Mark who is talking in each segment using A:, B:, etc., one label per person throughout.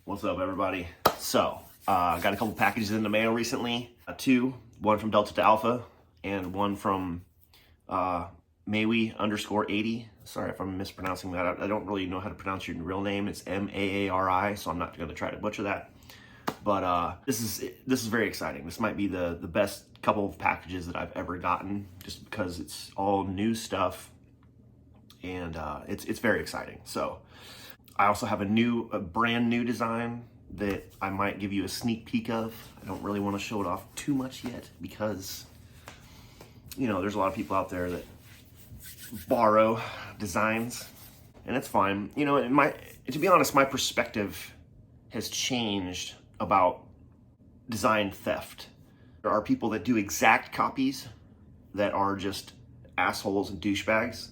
A: What's up, everybody? So, got a couple packages in the mail recently. One from Delta2Alpha and one from Maui_80. Sorry if I'm mispronouncing that. I don't really know how to pronounce your real name. It's Maari, so I'm not going to try to butcher that. But this is very exciting. This might be the best couple of packages that I've ever gotten, just because it's all new stuff, and it's very exciting. So I also have a brand new design that I might give you a sneak peek of. I don't really want to show it off too much yet because, you know, there's a lot of people out there that borrow designs, and it's fine. You know, to be honest, my perspective has changed about design theft. There are people that do exact copies that are just assholes and douchebags.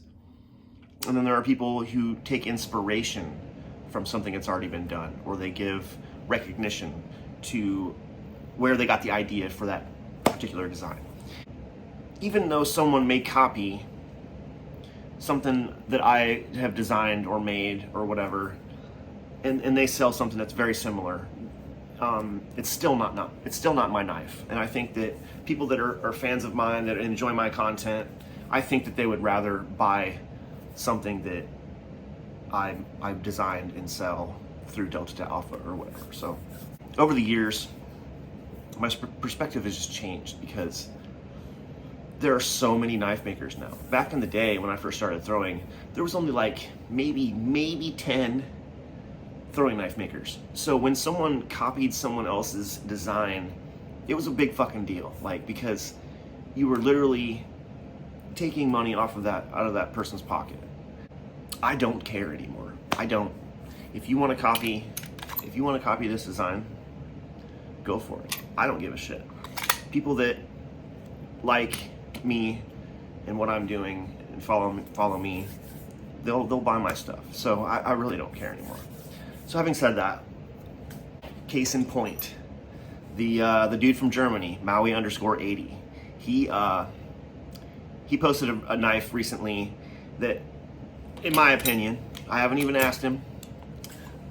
A: And then there are people who take inspiration from something that's already been done, or they give recognition to where they got the idea for that particular design. Even though someone may copy something that I have designed or made or whatever, and they sell something that's very similar, it's still not my knife. And I think that people that are fans of mine, that enjoy my content, I think that they would rather buy something that I've designed and sell through Delta2Alpha or whatever. So over the years, my perspective has just changed because there are so many knife makers now. Back in the day when I first started throwing, there was only like maybe 10 throwing knife makers. So when someone copied someone else's design, it was a big fucking deal. Like, because you were literally taking money out of that person's pocket. I don't care anymore. I don't. If you want to copy this design, go for it. I don't give a shit. People that like me and what I'm doing and follow me, they'll buy my stuff. So I really don't care anymore. So having said that, case in point, the dude from Germany, Maui_80, he posted a knife recently that, in my opinion, I haven't even asked him,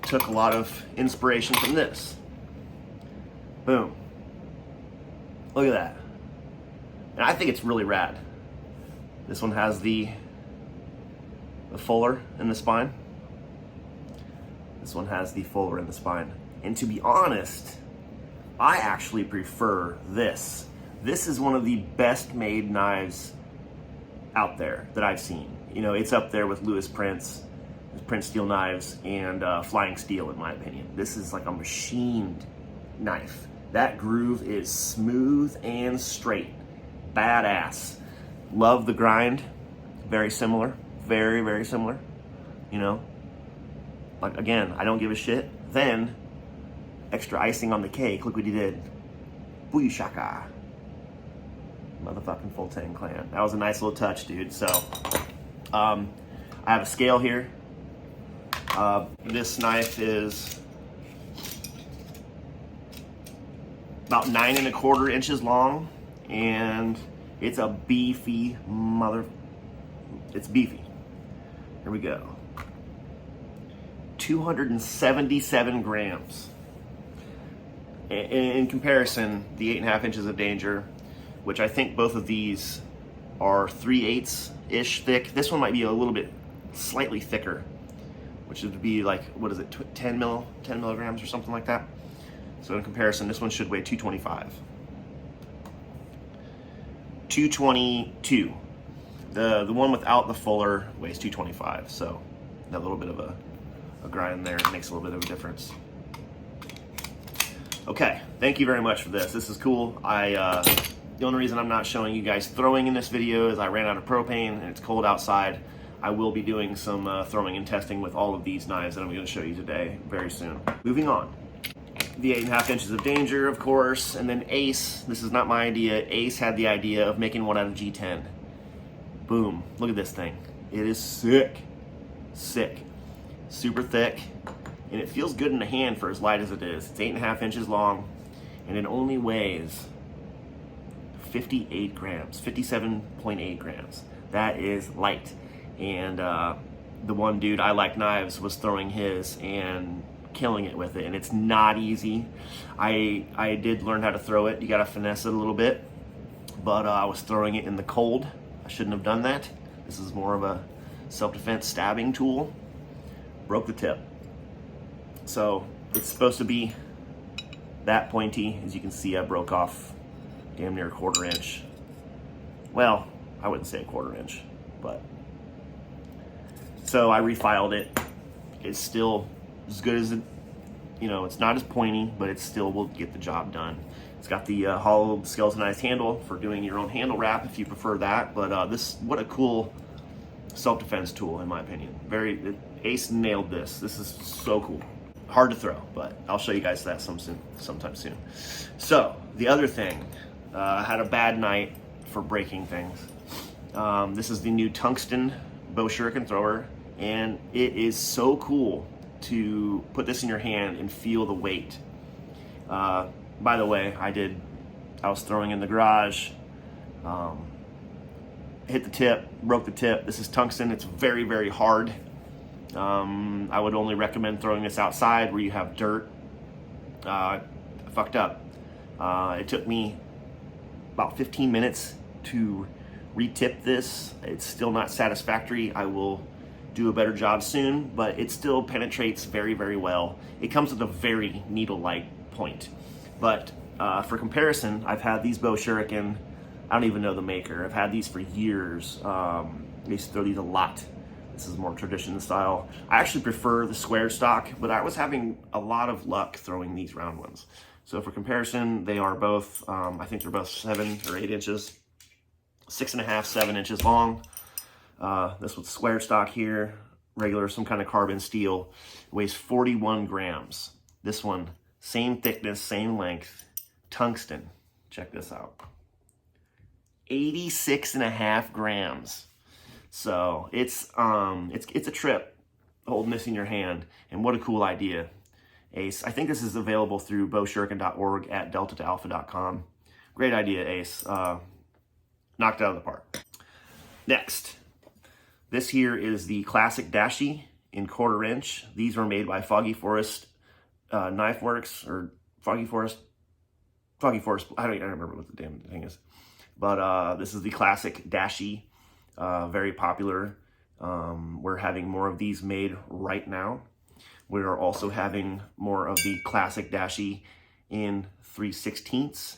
A: took a lot of inspiration from this. Boom. Look at that. And I think it's really rad. This one has the fuller in the spine. This one has the fuller in the spine. And to be honest, I actually prefer this. This is one of the best made knives out there that I've seen. You know, it's up there with Lewis Prince steel knives, and Flying Steel, in my opinion. This is like a machined knife. That groove is smooth and straight. Badass. Love the grind. Very similar. Very, very similar. You know? Like, again, I don't give a shit. Then, extra icing on the cake. Look what he did. Booyashaka. Motherfucking Full Tang Clan. That was a nice little touch, dude. So, I have a scale here. This knife is about 9 1/4 inches long, and it's a beefy it's beefy. Here we go. 277 grams. In comparison, the 8 1/2 inches of Danger, which I think both of these are 3/8-ish thick. This one might be a little bit slightly thicker, which would be like, what is it, 10 milligrams or something like that. So in comparison, this one should weigh 225. 222. The one without the fuller weighs 225. So that little bit of a grind there makes a little bit of a difference. Okay, thank you very much for this. This is cool. The only reason I'm not showing you guys throwing in this video is I ran out of propane and it's cold outside. I will be doing some throwing and testing with all of these knives that I'm going to show you today very soon. Moving on. The 8 1/2 inches of Danger, of course, and then Ace. This is not my idea. Ace had the idea of making one out of G10. Boom. Look at this thing. It is sick. Sick. Super thick. And it feels good in the hand for as light as it is. It's 8 1/2 inches long, and it only weighs 58 grams, 57.8 grams. That is light. And the one dude, I Like Knives, was throwing his and killing it with it, and it's not easy. I did learn how to throw it. You got to finesse it a little bit, but I was throwing it in the cold. I shouldn't have done that. This is more of a self-defense stabbing tool. Broke the tip. So it's supposed to be that pointy. As you can see, I broke off damn near a 1/4 inch. Well, I wouldn't say a 1/4 inch, but so I refiled it. It's still as good as it, you know, it's not as pointy, but it still will get the job done. It's got the hollow skeletonized handle for doing your own handle wrap if you prefer that. But this, what a cool self-defense tool in my opinion. Ace nailed this. This is so cool. Hard to throw, but I'll show you guys that sometime soon. So the other thing, I had a bad night for breaking things. This is the new tungsten bow shuriken thrower, and it is so cool to put this in your hand and feel the weight. By the way, I was throwing in the garage, hit the tip, broke the tip. This is tungsten. It's very, very hard. I would only recommend throwing this outside where you have dirt. I fucked up. It took me about 15 minutes to retip this. It's still not satisfactory. I will do a better job soon, but it still penetrates very, very well. It comes with a very needle-like point. But for comparison, I've had these bow shuriken. I don't even know the maker. I've had these for years. I used to throw these a lot. This is more traditional style. I actually prefer the square stock, but I was having a lot of luck throwing these round ones. So for comparison, they are both, I think they're both 7 or 8 inches, 6.5, 7 inches long. This with square stock here, regular, some kind of carbon steel, weighs 41 grams. This one, same thickness, same length, tungsten. Check this out. 86.5 grams. So it's a trip holding this in your hand, and what a cool idea, Ace. I think this is available through bowshuriken.org at Delta2Alpha.com. Great idea, Ace. Knocked it out of the park. Next, this here is the classic Dashi in 1/4 inch. These were made by Foggy Forest Knife Works, or Foggy Forest. I don't remember what the damn thing is. But this is the classic Dashi. Very popular. We're having more of these made right now. We are also having more of the classic Dashi in 3/16.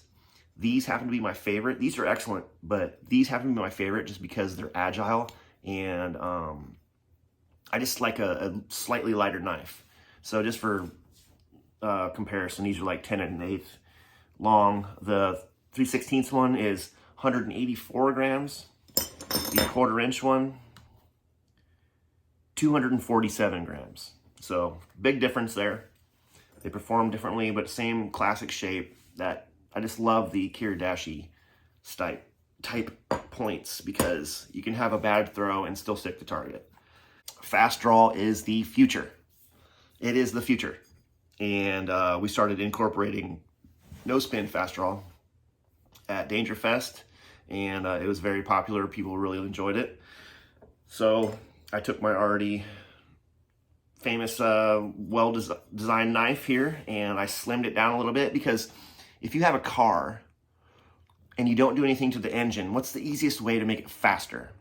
A: These happen to be my favorite. These are excellent, but these happen to be my favorite just because they're agile, and I just like a slightly lighter knife. So just for comparison, these are like 10 1/8 long. The 3/16 one is 184 grams. The 1/4 inch one, 247 grams. So big difference there. They perform differently, but same classic shape. That I just love the Kira Dashi type points because you can have a bad throw and still stick the target. Fast draw is the future. It is the future. And we started incorporating no spin fast draw at Danger Fest, and it was very popular. People really enjoyed it. So I took my already famous well-designed knife here, and I slimmed it down a little bit, because if you have a car and you don't do anything to the engine, what's the easiest way to make it faster?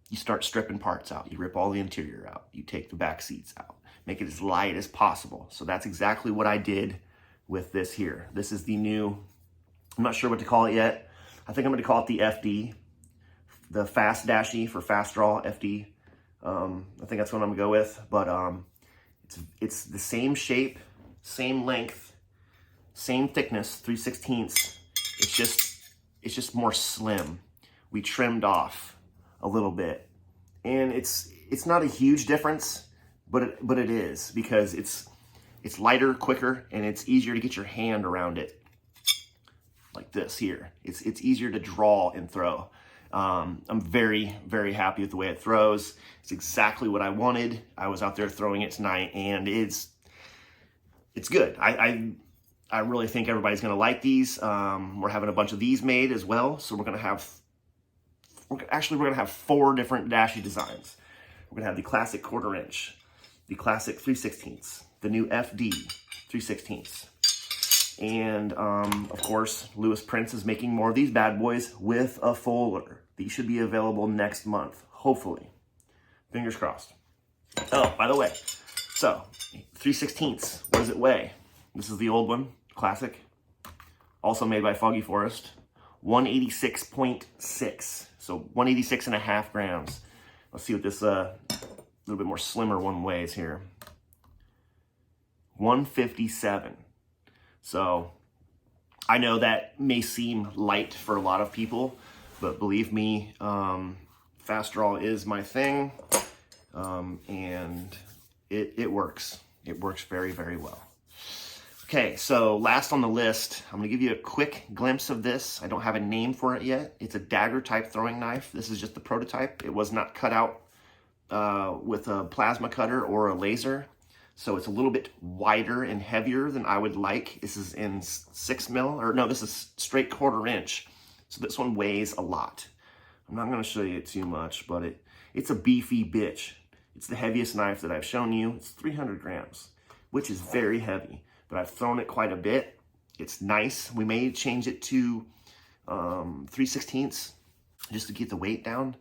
A: You start stripping parts out. You rip all the interior out. You take the back seats out. Make it as light as possible. So that's exactly what I did with this here. This is the new, I'm not sure what to call it yet. I think I'm going to call it the FD, the Fast Dashi for Fast Draw FD. I think that's what I'm going to go with. But it's the same shape, same length, same thickness, 3/16. It's just more slim. We trimmed off a little bit, and it's not a huge difference, but it is, because it's lighter, quicker, and it's easier to get your hand around it. Like this here, it's easier to draw and throw. I'm very, very happy with the way it throws. It's exactly what I wanted. I was out there throwing it tonight, and it's good. I really think everybody's gonna like these. We're having a bunch of these made as well, so we're gonna have 4 different Dashi designs. We're gonna have the classic 1/4 inch, the classic 3/16, the new FD 3/16. And of course, Lewis Prince is making more of these bad boys with a fuller. These should be available next month, hopefully. Fingers crossed. Oh, by the way, so 3/16, what does it weigh? This is the old one, classic. Also made by Foggy Forest. 186.6, so 186.5 grams. Let's see what this little bit more slimmer one weighs here. 157. So I know that may seem light for a lot of people, but believe me, fast draw is my thing, and it works. It works very, very well. Okay, so last on the list, I'm gonna give you a quick glimpse of this. I don't have a name for it yet. It's a dagger type throwing knife. This is just the prototype. It was not cut out with a plasma cutter or a laser. So it's a little bit wider and heavier than I would like. This is in 6 mil, or no, this is straight 1/4 inch. So this one weighs a lot. I'm not gonna show you it too much, but it's a beefy bitch. It's the heaviest knife that I've shown you. It's 300 grams, which is very heavy, but I've thrown it quite a bit. It's nice. We may change it to 3/16 just to get the weight down.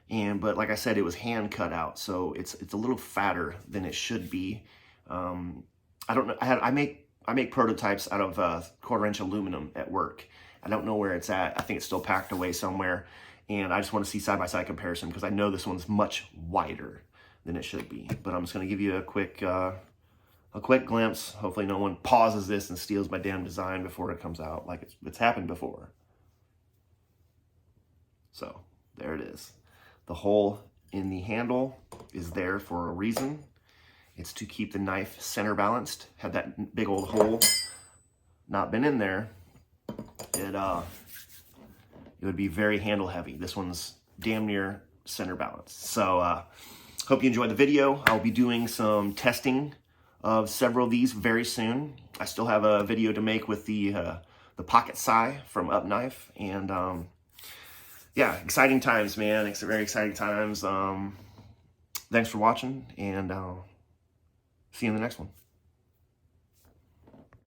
A: But like I said, it was hand cut out, so it's a little fatter than it should be. I don't know. I make prototypes out of 1/4 inch aluminum at work. I don't know where it's at. I think it's still packed away somewhere. And I just want to see side-by-side comparison because I know this one's much wider than it should be. But I'm just going to give you a quick glimpse. Hopefully no one pauses this and steals my damn design before it comes out, like it's happened before. So there it is. The hole in the handle is there for a reason. It's to keep the knife center balanced. Had that big old hole not been in there, it would be very handle heavy. This one's damn near center balanced. So hope you enjoyed the video. I'll be doing some testing of several of these very soon. I still have a video to make with the pocket sai from Up Knife, and yeah, exciting times, man. It's very exciting times. Thanks for watching, and see you in the next one.